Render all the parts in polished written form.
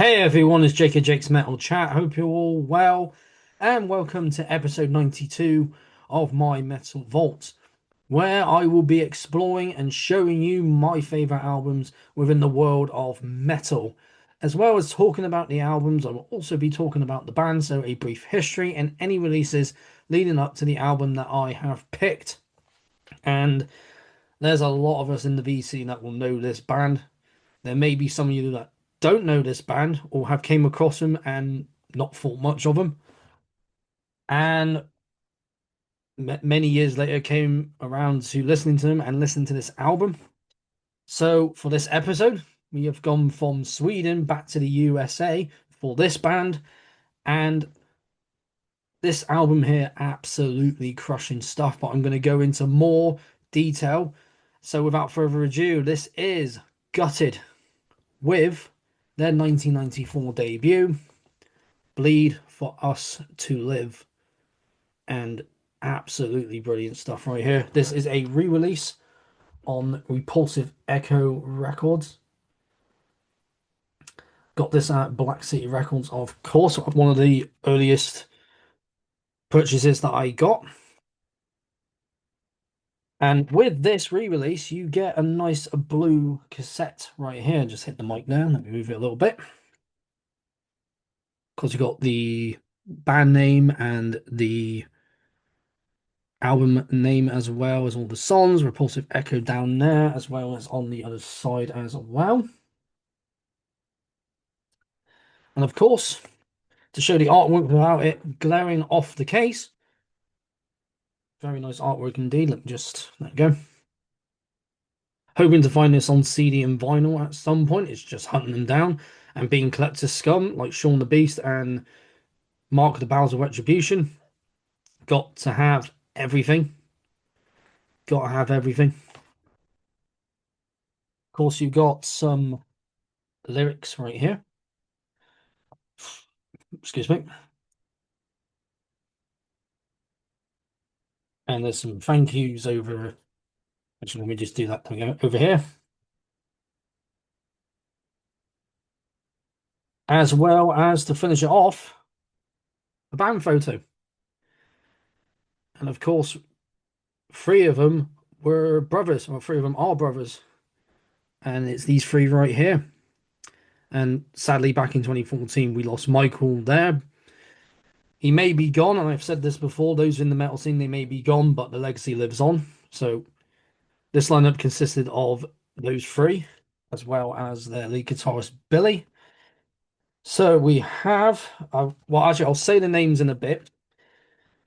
Hey everyone, it's Jake at Jake's Metal Chat. Hope you're all well, and welcome to episode 92 of my Metal Vault, where I will be exploring and showing you my favorite albums within the world of metal. As well as talking about the albums, I will also be talking about the band, so a brief history and any releases leading up to the album that I have picked. And there's a lot of us in the VC that will know this band. There may be some of you that don't know this band or have came across them and not thought much of them. And many years later came around to listening to them and listening to this album. So for this episode, we have gone from Sweden back to the USA for this band. And this album here, absolutely crushing stuff. But I'm going to go into more detail. So without further ado, this is Gutted with their 1994 debut, Bleed for Us to Live. And absolutely brilliant stuff right here. This is a re-release on Repulsive Echo Records. Got this at Black City Records, of course, one of the earliest purchases that I got. And with this re-release, you get a nice blue cassette right here. Just hit the mic there. Let me move it a little bit. Because you got the band name and the album name as well as all the songs. Repulsive Echo down there as well as on the other side as well. And of course, to show the artwork without it glaring off the case. Very nice artwork indeed. Let me just let it go. Hoping to find this on CD and vinyl at some point. It's just hunting them down and being collector scum like Shaun the Beast and Mark the Bowels of Retribution. Got to have everything. Got to have everything. Of course, you got some lyrics right here. Excuse me. And there's some thank yous over. Actually, let me just do that. There we go. Over here. As well as to finish it off, a band photo. And of course, three of them were brothers, or three of them are brothers. And it's these three right here. And sadly, back in 2014, we lost Michael there. He may be gone, and I've said this before, those in the metal scene, they may be gone, but the legacy lives on. So this lineup consisted of those three, as well as their lead guitarist, Billy. So we have, well, actually, I'll say the names in a bit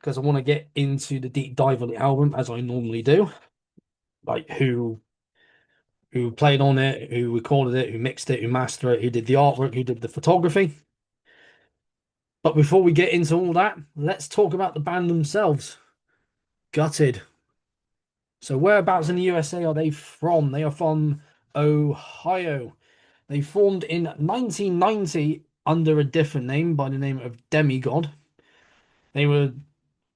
because I want to get into the deep dive of the album as I normally do, like who played on it, who recorded it, who mixed it, who mastered it, who did the artwork, who did the photography. But before we get into all that, let's talk about the band themselves. Gutted. So whereabouts in the USA are they from? They are from Ohio. They formed in 1990 under a different name by the name of Demigod. They were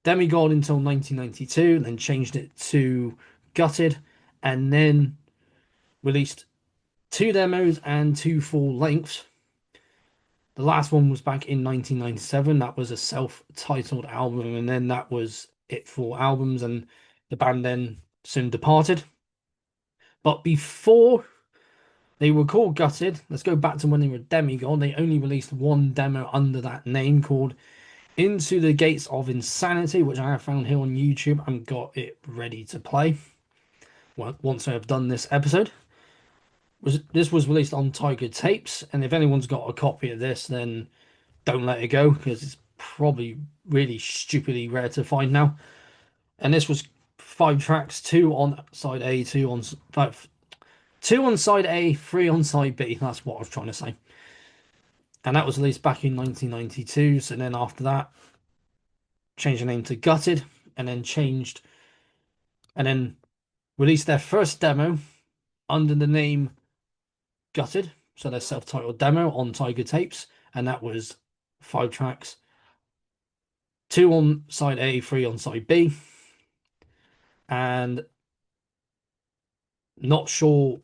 Demigod until 1992, then changed it to Gutted, and then released two demos and two full lengths. The last one was back in 1997. That was a self-titled album, and then that was it for albums, and the band then soon departed. But before they were called Gutted, let's go back to when they were Demigod. They only released one demo under that name called Into the Gates of Insanity, which I have found here on YouTube and got it ready to play. Well, once I have done this episode. This was released on Tiger Tapes, and if anyone's got a copy of this, then don't let it go because it's probably really stupidly rare to find now. And this was five tracks, two on side A, two on side A, three on side B. That's what I was trying to say. And that was released back in 1992. So then after that, changed the name to Gutted, and then released their first demo under the name Gutted. So their self-titled demo on Tiger Tapes, and that was five tracks, two on side A, three on side B. And not sure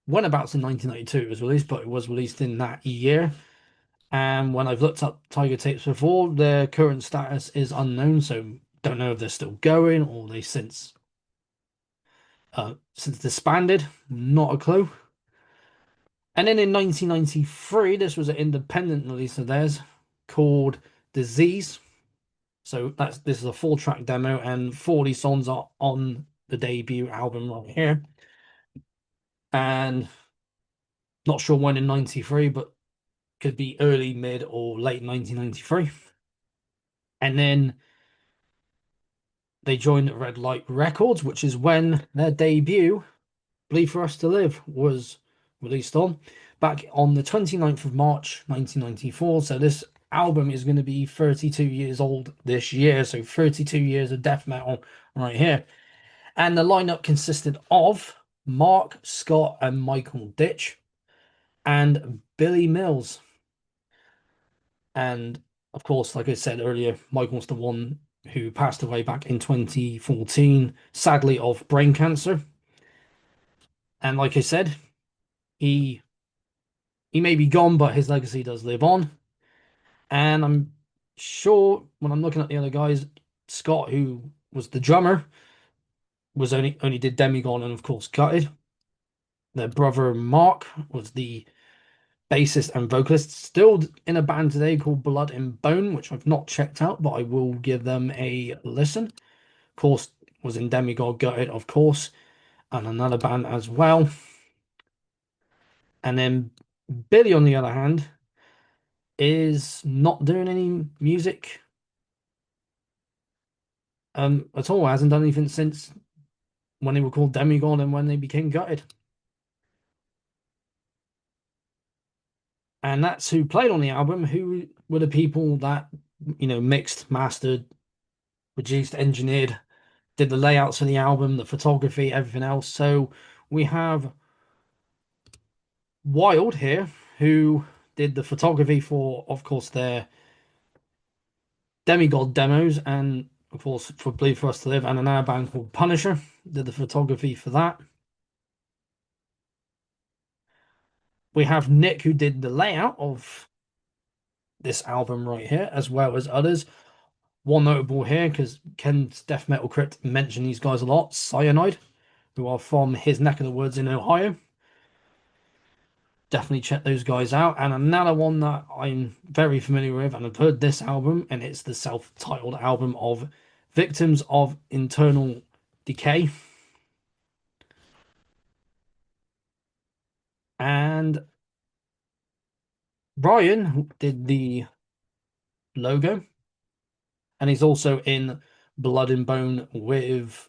whenabouts in 1992 it was released, but it was released in that year. And when I've looked up Tiger Tapes before, their current status is unknown, so don't know if they're still going or they since disbanded. Not a clue. And then in 1993, this was an independent release of theirs called Disease. So this is a full track demo, and 40 songs are on the debut album right here. And not sure when in 93, but could be early, mid, or late 1993. And then they joined Red Light Records, which is when their debut, Bleed for Us to Live, was released on back on the 29th of March 1994. So this album is going to be 32 years old this year. So 32 years of death metal right here. And the lineup consisted of Mark, Scott, and Michael Ditch, and Billy Mills. And of course, like I said earlier, Michael's the one who passed away back in 2014, sadly, of brain cancer. And like I said, he he may be gone, but his legacy does live on. And I'm sure when I'm looking at the other guys, Scott, who was the drummer, was only did Demigod and of course Gutted. Their brother Mark was the bassist and vocalist, still in a band today called Blood and Bone, which I've not checked out, but I will give them a listen. Of course, was in Demigod, Gutted, of course, and another band as well. And then Billy, on the other hand, is not doing any music at all. Hasn't done anything since when they were called Demigod and when they became Gutted. And that's who played on the album, who were the people that, mixed, mastered, produced, engineered, did the layouts for the album, the photography, everything else. So we have Wild here, who did the photography for, of course, their Demigod demos, and of course for Bleed for Us to Live, and another band called Punisher did the photography for that. We have Nick, who did the layout of this album right here, as well as others. One notable here, because Ken's Death Metal Crypt mentioned these guys a lot, Cyanide, who are from his neck of the woods in Ohio. Definitely check those guys out. And another one that I'm very familiar with, and I've heard this album, and it's the self-titled album of Victims of Internal Decay. And Brian did the logo, and he's also in Blood and Bone with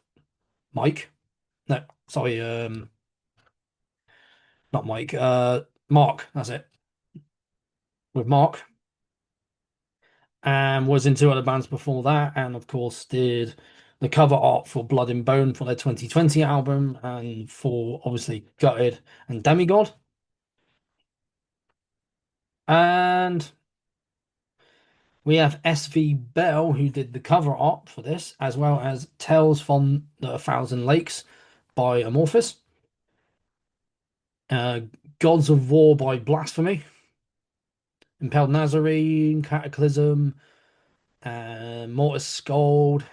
Mike. No, sorry, not Mike, Mark, that's it. With Mark. And was in two other bands before that, and of course did the cover art for Blood and Bone for their 2020 album, and for obviously Gutted and Demigod. And we have SV Bell, who did the cover art for this, as well as Tales from the A Thousand Lakes by Amorphous, uh, Gods of War by Blasphemy, Impaled Nazarene, Cataclysm, Mortis Scold,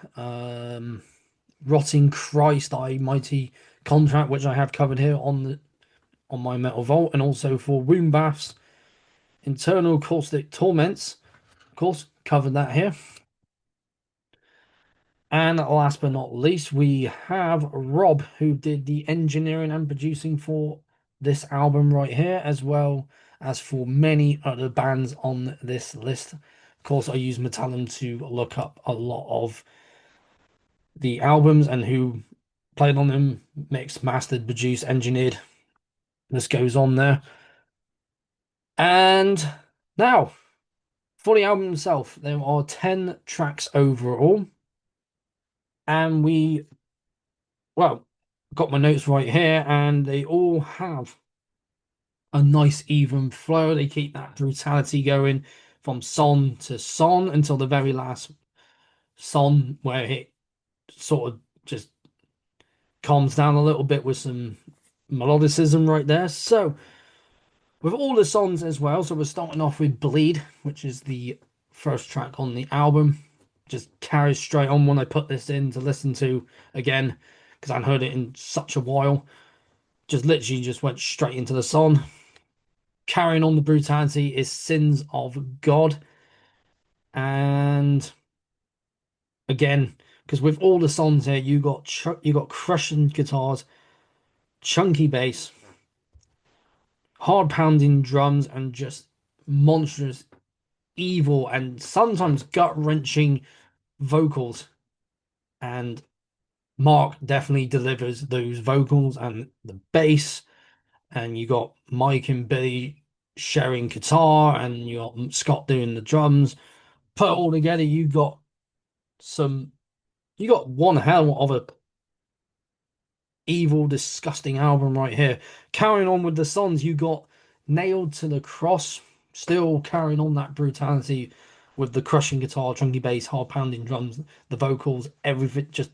Rotting Christ, Thy Mighty Contract, which I have covered here on my Metal Vault, and also for Womb Baths, Internal Caustic Torments, of course, covered that here. And last but not least, we have Rob, who did the engineering and producing for this album right here, as well as for many other bands on this list. Of course, I use Metallum to look up a lot of the albums and who played on them, mixed, mastered, produced, engineered. This goes on there. And now, for the album itself, there are 10 tracks overall. And well, got my notes right here, and they all have a nice even flow. They keep that brutality going from song to song until the very last song, where it sort of just calms down a little bit with some melodicism right there. So with all the songs as well. So we're starting off with Bleed, which is the first track on the album. Just carries straight on when I put this in to listen to again because I hadn't heard it in such a while. Just literally just went straight into the song. Carrying on the brutality is Sins of God. And again, because with all the songs here, you got crushing guitars, chunky bass, hard pounding drums, and just monstrous, evil, and sometimes gut wrenching vocals. And Mark definitely delivers those vocals and the bass. And you got Mike and Billy sharing guitar, and you got Scott doing the drums. Put it all together, some, you got one hell of a evil, disgusting album right here. Carrying on with the songs, you got Nailed to the Cross, still carrying on that brutality with the crushing guitar, chunky bass, hard pounding drums, the vocals, everything, just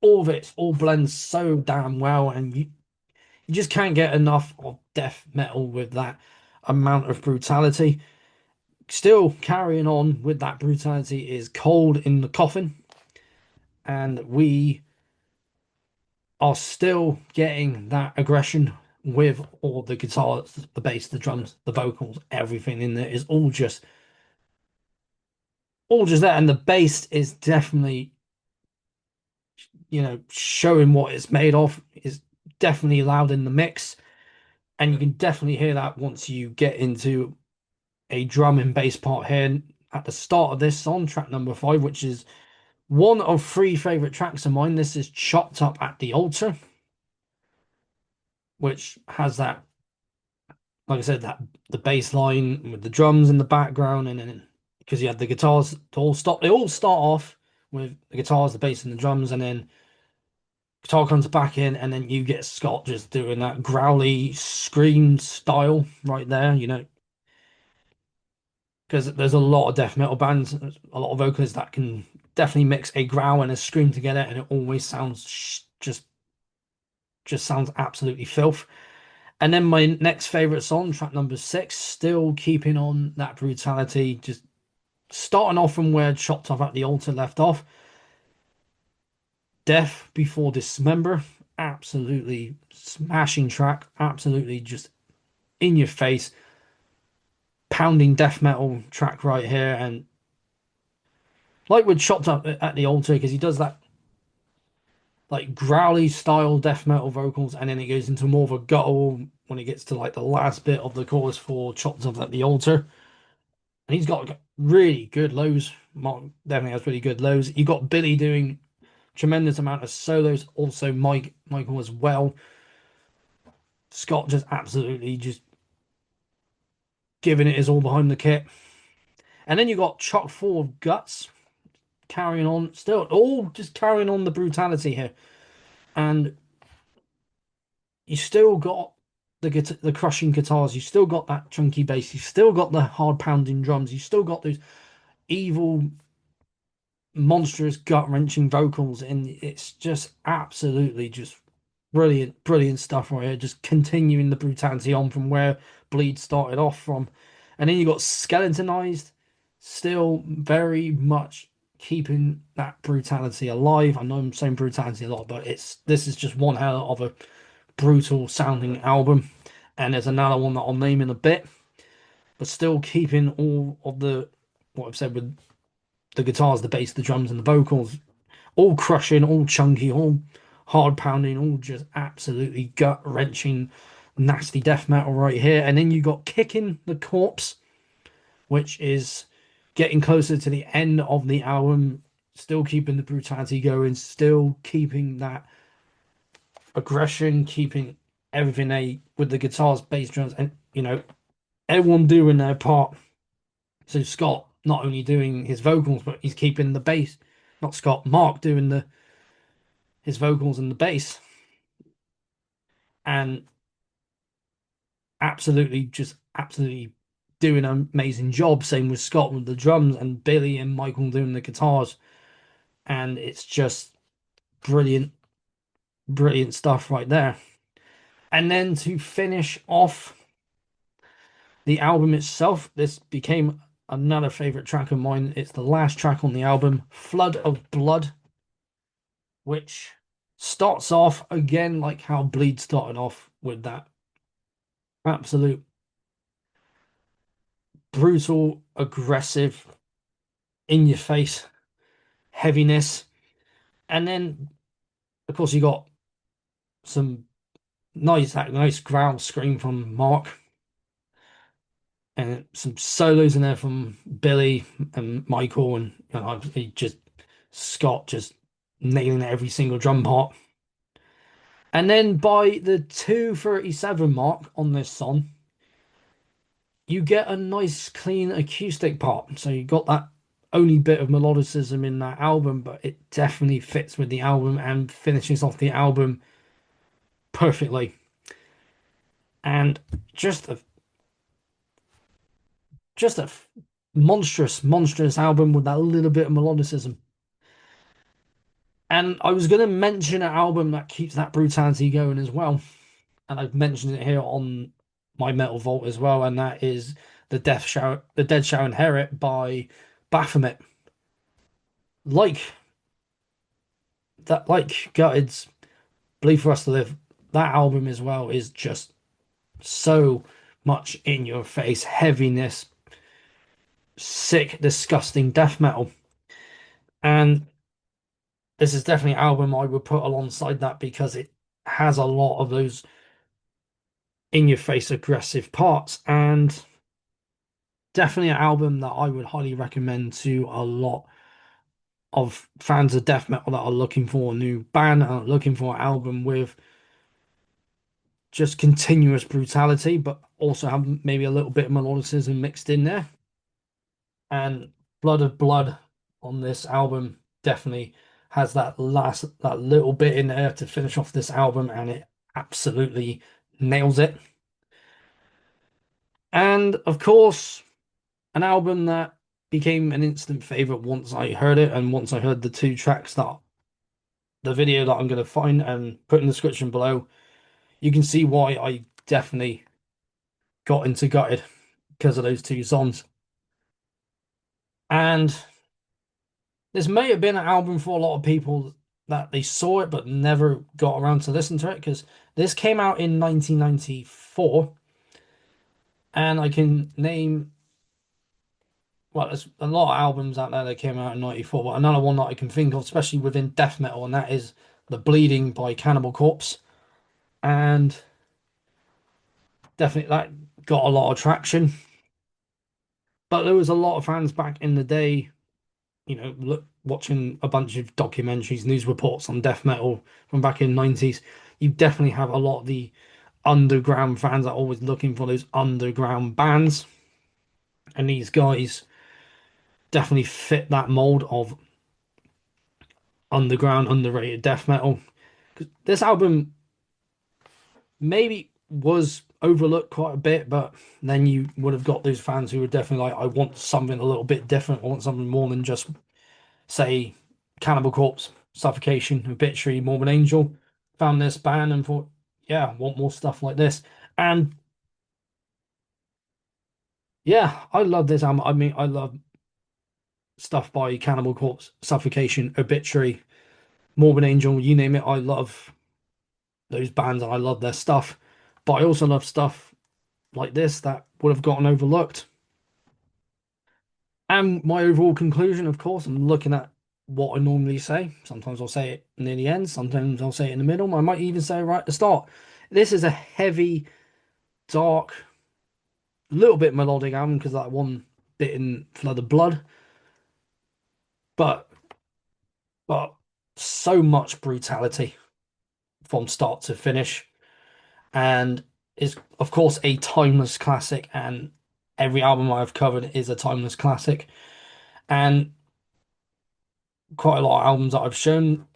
all of it all blends so damn well, and you just can't get enough of death metal with that amount of brutality. Still carrying on with that brutality is Cold in the Coffin, and we are still getting that aggression with all the guitars, the bass, the drums, the vocals, everything in there is all just there. And the bass is definitely, showing what it's made of, is definitely loud in the mix. And you can definitely hear that once you get into a drum and bass part here at the start of this song, track number 5, which is one of three favorite tracks of mine. This is Chopped Up at the Altar, which has that, like I said, that the bass line with the drums in the background, and then because you had the guitars to all stop, they all start off with the guitars, the bass, and the drums, and then guitar comes back in, and then you get Scott just doing that growly scream style right there, because there's a lot of death metal bands, a lot of vocalists that can definitely mix a growl and a scream together, and it always sounds just sounds absolutely filth. And then my next favorite song, track number 6, still keeping on that brutality, just starting off from where Chopped Off at the Altar left off. Death Before Dismember, absolutely smashing track, absolutely just in your face, pounding death metal track right here. And like with Chopped Up at the Altar, because he does that like growly style death metal vocals, and then it goes into more of a guttural when it gets to like the last bit of the chorus for Chopped Up at the Altar. And he's got really good lows. Mark definitely has really good lows. You got Billy doing tremendous amount of solos. Also, Michael as well. Scott just absolutely just giving it his all behind the kit. And then you got chock full of guts carrying on, still all just carrying on the brutality here. And you still got the crushing guitars. You still got that chunky bass. You still got the hard pounding drums. You still got those evil, monstrous, gut wrenching vocals, and it's just absolutely just brilliant, brilliant stuff right here. Just continuing the brutality on from where Bleed started off from. And then you got Skeletonized, still very much keeping that brutality alive. I know I'm saying brutality a lot, but this is just one hell of a brutal sounding album. And there's another one that I'll name in a bit, but still keeping all of the what I've said with the guitars, the bass, the drums, and the vocals all crushing, all chunky, all hard pounding, all just absolutely gut wrenching, nasty death metal right here. And then you got Kicking the Corpse, which is getting closer to the end of the album, still keeping the brutality going, still keeping that aggression, keeping everything with the guitars, bass, drums, and everyone doing their part. So Scott not only doing his vocals, but he's keeping the bass. Not Scott, Mark doing the his vocals and the bass, and absolutely doing an amazing job. Same with Scott with the drums, and Billy and Michael doing the guitars, and it's just brilliant, brilliant stuff right there. And then to finish off The album itself, this became another favorite track of mine. It's the last track on the album, Flood of Blood, which starts off again like how Bleed started off with that absolute brutal, aggressive, in your face heaviness. And then, of course, you got some nice growl scream from Mark, and some solos in there from Billy and Michael, and he just Scott just nailing every single drum part. And then by the 2:37 mark on this song, you get a nice clean acoustic part. So you got that only bit of melodicism in that album, but it definitely fits with the album and finishes off the album perfectly. And just a just a monstrous album with that little bit of melodicism. And I was going to mention an album that keeps that brutality going as well, and I've mentioned it here on my Metal Vault as well, and that is the Dead Shall Inherit by Baphomet. Like like Gutted's Believe for Us to Live, that album as well is just so much in your face, heaviness, sick, disgusting death metal. And this is definitely an album I would put alongside that because it has a lot of those in your face aggressive parts, and definitely an album that I would highly recommend to a lot of fans of death metal that are looking for a new band and are looking for an album with just continuous brutality, but also have maybe a little bit of melodicism mixed in there. And Blood of Blood on this album definitely has that little bit in there to finish off this album, and it absolutely nails it. And of course, an album that became an instant favorite once I heard it, and once I heard the two tracks that the video that I'm going to find and put in the description below, you can see why I definitely got into Gutted because of those two songs. And this may have been an album for a lot of people that they saw it but never got around to listen to it, because this came out in 1994, and I can name, well, there's a lot of albums out there that came out in 94, but another one that I can think of, especially within death metal, and that is The Bleeding by Cannibal Corpse. And definitely that got a lot of traction. But there was a lot of fans back in the day, watching a bunch of documentaries, news reports on death metal from back in the 90s. You definitely have a lot of the underground fans that are always looking for those underground bands. And these guys definitely fit that mold of underground, underrated death metal. This album maybe was overlooked quite a bit, but then you would have got those fans who were definitely like, I want something a little bit different. I want something more than just, say, Cannibal Corpse, Suffocation, Obituary, Morbid Angel. Found this band and thought, yeah, I want more stuff like this. And yeah, I love this album. I mean, I love stuff by Cannibal Corpse, Suffocation, Obituary, Morbid Angel, you name it. I love those bands and I love their stuff. But I also love stuff like this that would have gotten overlooked. And my overall conclusion, of course, I'm looking at what I normally say. Sometimes I'll say it near the end, sometimes I'll say it in the middle. I might even say right at the start. This is a heavy, dark, little bit melodic album because that one bit in Flood of Blood, but but so much brutality from start to finish, and is of course a timeless classic. And every album I've covered is a timeless classic, and quite a lot of albums that I've shown,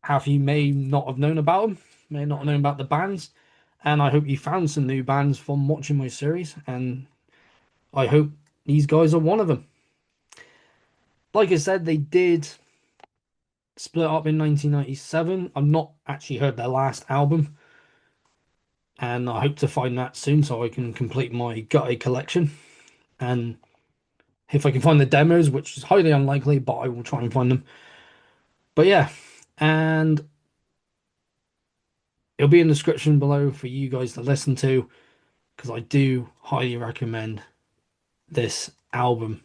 half you may not have known about them, may not have known about the bands, and I hope you found some new bands from watching my series, and I hope these guys are one of them. Like I said, they did split up in 1997. I've not actually heard their last album, and I hope to find that soon so I can complete my gutted collection. And if I can find the demos, which is highly unlikely, but I will try and find them. But yeah, and it'll be in the description below for you guys to listen to because I do highly recommend this album.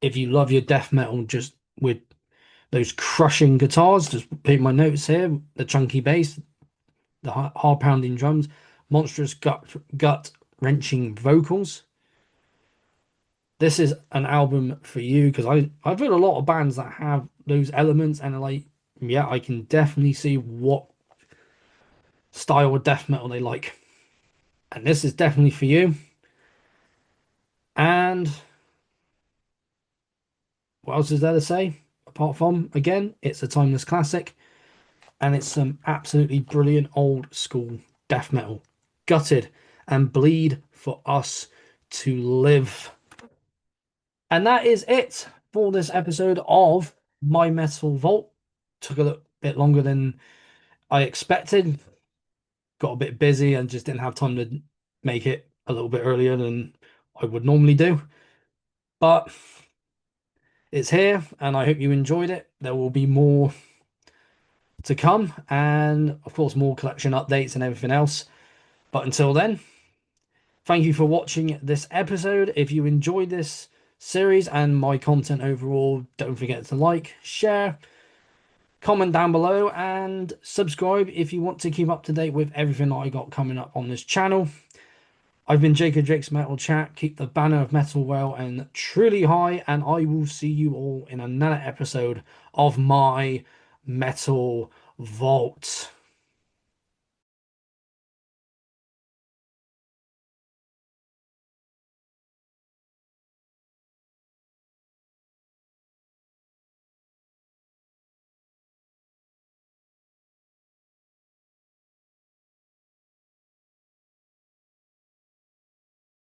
If you love your death metal just with those crushing guitars, just put my notes here, the chunky bass, the hard pounding drums, monstrous gut wrenching vocals. This is an album for you because I've heard a lot of bands that have those elements and are like, yeah, I can definitely see what style of death metal they like. And this is definitely for you. And what else is there to say? Apart from, again, it's a timeless classic and it's some absolutely brilliant old school death metal. Gutted and bleed for us to live. And that is it for this episode of My Metal Vault. Took a little bit longer than I expected. Got a bit busy and just didn't have time to make it a little bit earlier than I would normally do. But it's here and I hope you enjoyed it. There will be more to come and, of course, more collection updates and everything else. But until then, thank you for watching this episode. If you enjoyed this series and my content overall, don't forget to like, share, comment down below, and subscribe if you want to keep up to date with everything that I got coming up on this channel. I've been Jacob Jake's Metal Chat. Keep the banner of metal well and truly high, and I will see you all in another episode of my Metal Vault.